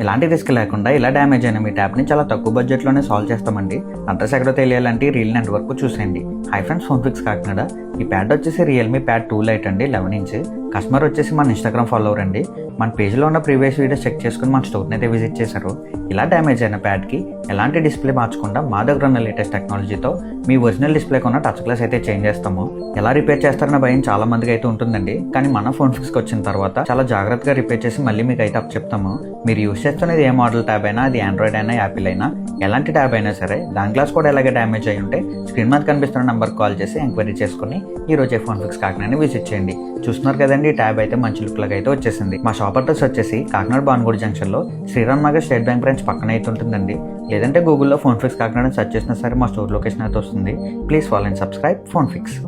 ఎలాంటి రిస్క్ లేకుండా ఇలా డ్యామేజ్ అయిన మీ ట్యాబ్ని చాలా తక్కువ బడ్జెట్లోనే సాల్వ్ చేస్తామండి. అడ్రస్ ఎక్కడో తెలియాలంటే రియల్ నెట్వర్క్ చూసేయండి. Hi friends, phone fix Kakinada. ఈ ప్యాడ్ వచ్చేసి రియల్మీ ప్యాడ్ 2 లైట్ అండి, 11 ఇంచ్. కస్టమర్ వచ్చేసి మన ఇన్స్టాగ్రామ్ ఫాలోవర్ అండి. మన పేజ్లో ఉన్న ప్రీవియస్ వీడియోస్ చెక్ చేసుకుని మన స్టోర్ని అయితే విజిట్ చేశారు. ఇలా డ్యామేజ్ అయిన ప్యాడ్కి ఎలాంటి డిస్ప్లే మార్చకుండా మా దగ్గర ఉన్న లేటెస్ట్ టెక్నాలజీతో మీ ఒరిజినల్ డిస్ప్లే కొన్న టచ్ గ్లాస్ అయితే చేంజ్ చేస్తాము. ఎలా రిపేర్ చేస్తారన్న భయం చాలా మందికి అయితే ఉంటుందండి. కానీ మన ఫోన్ ఫిక్స్కి వచ్చిన తర్వాత చాలా జాగ్రత్తగా రిపేర్ చేసి మళ్ళీ మీకు అయితే అప్ చెప్తాము. మీరు యూస్ చేస్తున్నది ఏ మోడల్ ట్యాబ్ అయినా, అది ఆండ్రాయిడ్ అయినా, యాపిల్ అయినా, ఎలాంటి ట్యాబ్ అయినా సరే దాని గ్లాస్ కూడా ఎలాగే డ్యామేజ్ అయి ఉంటే స్క్రీన్ మీద కనిపిస్తున్న నెంబర్కి కాల్ చేసి ఎంక్వైరీ చేసుకుని ఈ రోజే ఫోన్ ఫిక్స్ కాకినాడని విజిట్ చేయండి. చూస్తున్నారు కదండి, ఈ ట్యాబ్ అయితే మంచి లుక్ లాగా అయితే వచ్చేసింది. మా షాప్ అడ్రస్ వచ్చేసి కాకినాడ బాన్గూడ జంక్షన్లో Sriram Nagar state bank branch పక్కన అయితే ఉంటుందండి. లేదంటే గూగుల్లో ఫోన్ ఫిక్స్ కాకినాడ సెర్చ్ చేసినా సరే మా స్టోర్ లొకేషన్ అయితే వస్తుంది. Please follow and subscribe phone fix.